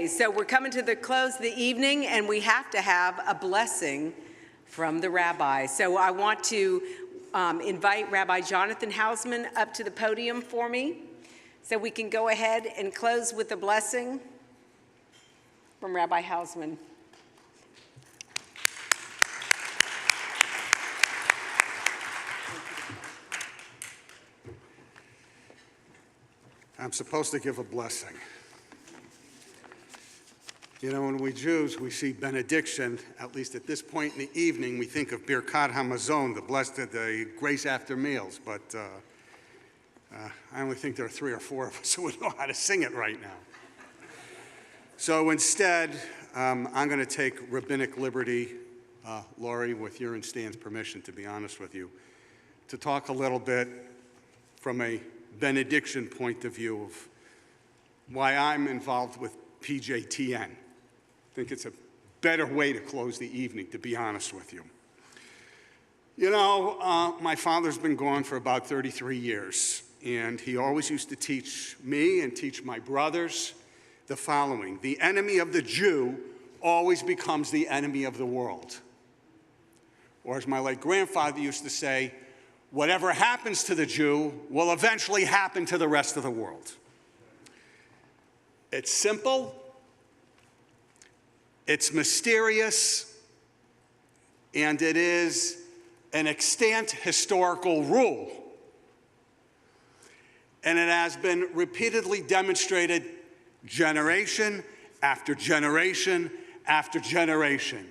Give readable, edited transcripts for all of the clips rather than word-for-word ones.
So we're coming to the close of the evening, and we have to have a blessing from the rabbi. So I want to invite Rabbi Jonathan Hausman up to the podium for me, so we can go ahead and close with a blessing from Rabbi Hausman. I'm supposed to give a blessing. You know, when we Jews, we see benediction, at least at this point in the evening, we think of Birkat HaMazon, the grace after meals, but I only think there are 3 or 4 of us who would know how to sing it right now. So instead, I'm going to take rabbinic liberty, Laurie, with your and Stan's permission, to be honest with you, to talk a little bit from a benediction point of view of why I'm involved with PJTN. I think it's a better way to close the evening, to be honest with you. You know, my father's been gone for about 33 years, and he always used to teach me and teach my brothers the following: the enemy of the Jew always becomes the enemy of the world. Or as my late grandfather used to say, whatever happens to the Jew will eventually happen to the rest of the world. It's simple, it's mysterious, and it is an extant historical rule. And it has been repeatedly demonstrated generation after generation after generation.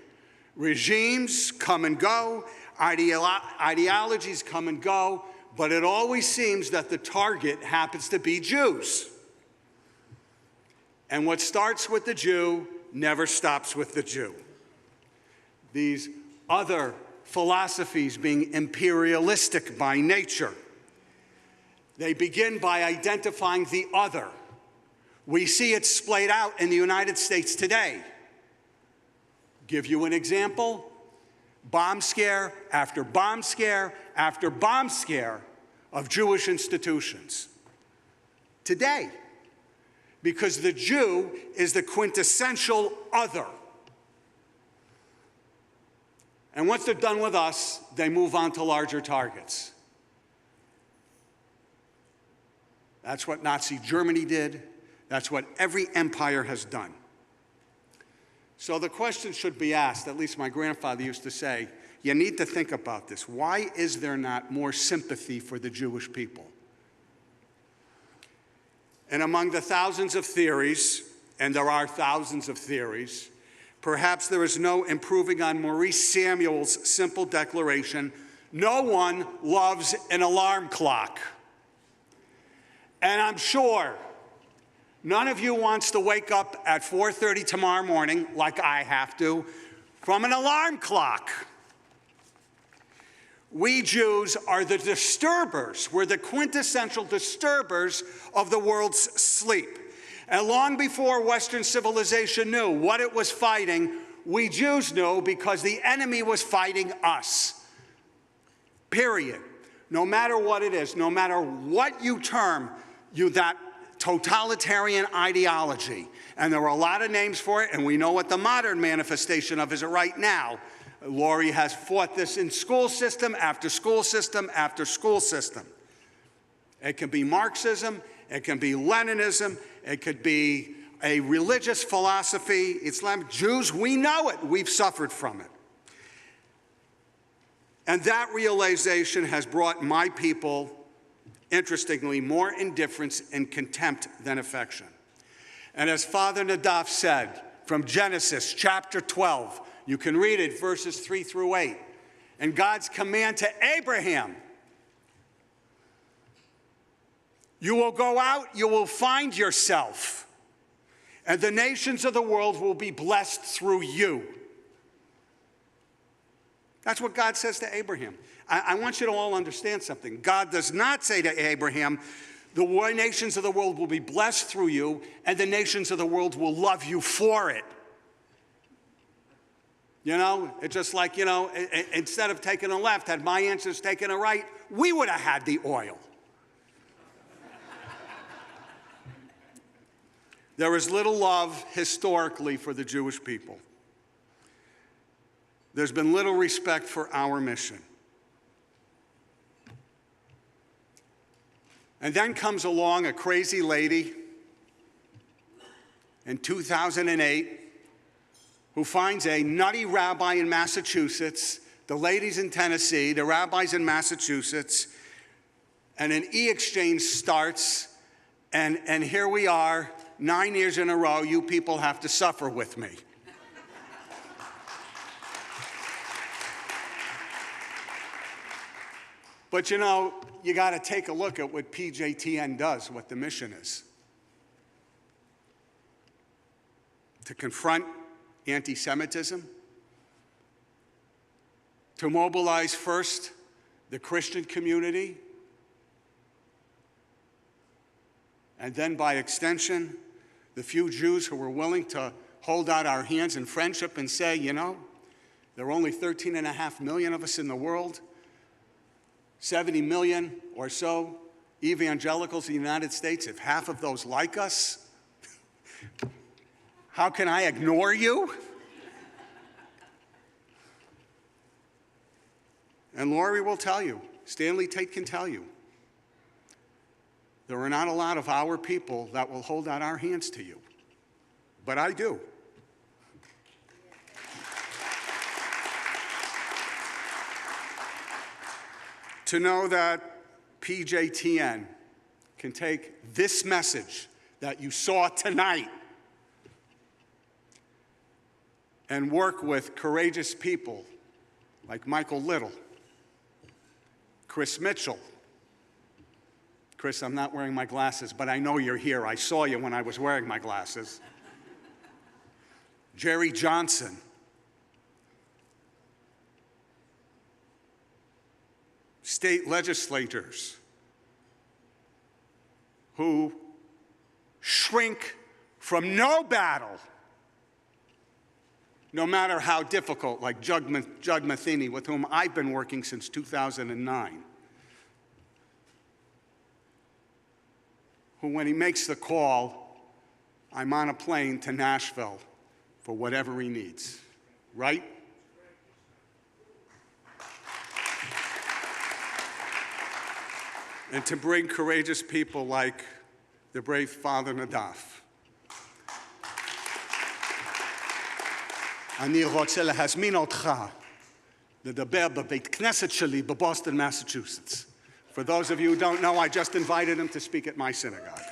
Regimes come and go, ideologies come and go, but it always seems that the target happens to be Jews. And what starts with the Jew never stops with the Jew. These other philosophies being imperialistic by nature, they begin by identifying the other. We see it splayed out in the United States today. Give you an example: bomb scare after bomb scare after bomb scare of Jewish institutions. Today, because the Jew is the quintessential other. And once they're done with us, they move on to larger targets. That's what Nazi Germany did. That's what every empire has done. So the question should be asked, at least my grandfather used to say, you need to think about this. Why is there not more sympathy for the Jewish people? And among the thousands of theories, and there are thousands of theories, perhaps there is no improving on Maurice Samuel's simple declaration: no one loves an alarm clock. And I'm sure none of you wants to wake up at 4:30 tomorrow morning, like I have to, from an alarm clock. We Jews are the disturbers. We're the quintessential disturbers of the world's sleep. And long before Western civilization knew what it was fighting, we Jews knew, because the enemy was fighting us. Period. No matter what it is, no matter what you term that totalitarian ideology, and there are a lot of names for it, and we know what the modern manifestation of is right now. Laurie has fought this in school system after school system after school system. It can be Marxism, it can be Leninism, it could be a religious philosophy, Islam. Jews, we know it, we've suffered from it. And that realization has brought my people, interestingly, more indifference and contempt than affection. And as Father Nadav said from Genesis chapter 12, you can read it, verses 3 through 8. And God's command to Abraham: you will go out, you will find yourself, and the nations of the world will be blessed through you. That's what God says to Abraham. I want you to all understand something. God does not say to Abraham, the nations of the world will be blessed through you, and the nations of the world will love you for it. You know, it's just like, you know, instead of taking a left, had my ancestors taken a right, we would have had the oil. There is little love historically for the Jewish people. There's been little respect for our mission. And then comes along a crazy lady in 2008 who finds a nutty rabbi in Massachusetts, the ladies in Tennessee, the rabbis in Massachusetts, and an e-exchange starts, and here we are, 9 years in a row, you people have to suffer with me. But you know, you got to take a look at what PJTN does, what the mission is. To confront anti-Semitism, to mobilize first the Christian community, and then by extension, the few Jews who were willing to hold out our hands in friendship and say, you know, there are only 13.5 million of us in the world, 70 million or so evangelicals in the United States. If half of those like us, how can I ignore you? And Lori will tell you, Stanley Tate can tell you, there are not a lot of our people that will hold out our hands to you, but I do. To know that PJTN can take this message that you saw tonight and work with courageous people like Michael Little, Chris Mitchell. Chris, I'm not wearing my glasses, but I know you're here. I saw you when I was wearing my glasses. Jerry Johnson. State legislators who shrink from no battle, no matter how difficult, like Jud Matheny, with whom I've been working since 2009, who, when he makes the call, I'm on a plane to Nashville for whatever he needs, right? And to bring courageous people like the brave Father Nadav. אני רוצה להזמין אותך לדבר בבית כנסת שלי בבוסטון, Massachusetts. For those of you who don't know, I just invited him to speak at my synagogue.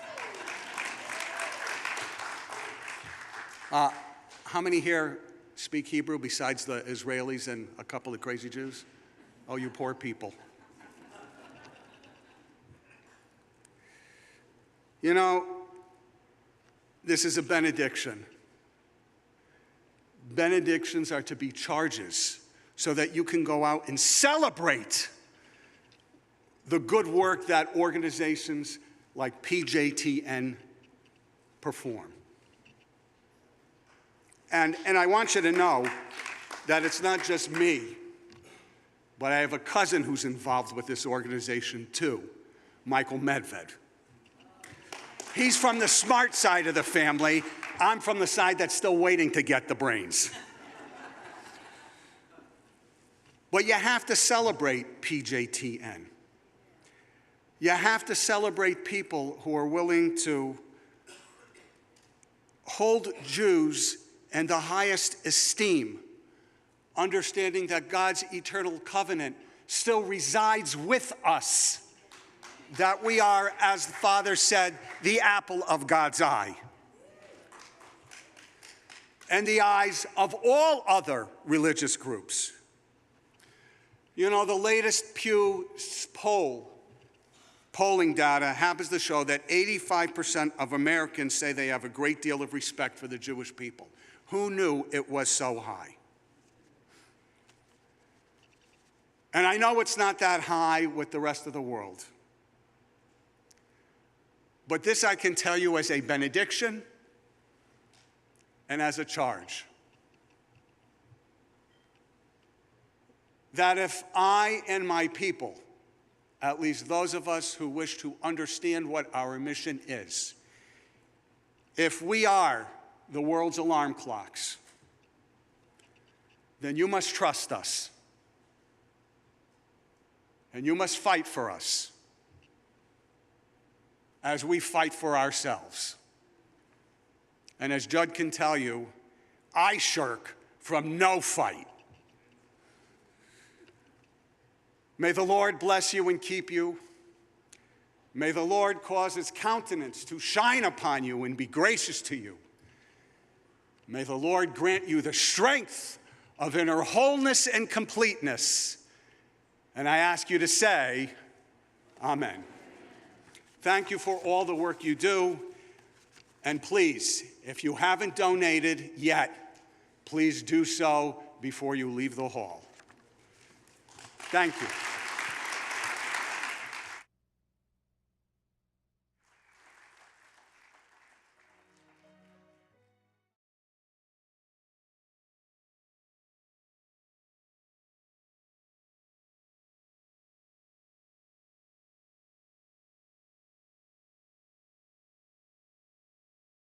How many here speak Hebrew besides the Israelis and a couple of crazy Jews? Oh, you poor people. You know, this is a benediction. Benedictions are to be charges so that you can go out and celebrate the good work that organizations like PJTN perform. And I want you to know that it's not just me, but I have a cousin who's involved with this organization too, Michael Medved. He's from the smart side of the family. I'm from the side that's still waiting to get the brains. But you have to celebrate PJTN. You have to celebrate people who are willing to hold Jews in the highest esteem, understanding that God's eternal covenant still resides with us, that we are, as the Father said, the apple of God's eye, and the eyes of all other religious groups. You know, the latest Pew polling data happens to show that 85% of Americans say they have a great deal of respect for the Jewish people. Who knew it was so high? And I know it's not that high with the rest of the world. But this I can tell you as a benediction and as a charge. That if I and my people, at least those of us who wish to understand what our mission is, If we are the world's alarm clocks, then you must trust us. And you must fight for us as we fight for ourselves. And as Judd can tell you, I shirk from no fight. May the Lord bless you and keep you. May the Lord cause his countenance to shine upon you and be gracious to you. May the Lord grant you the strength of inner wholeness and completeness. And I ask you to say, Amen. Thank you for all the work you do. And please, if you haven't donated yet, please do so before you leave the hall. Thank you.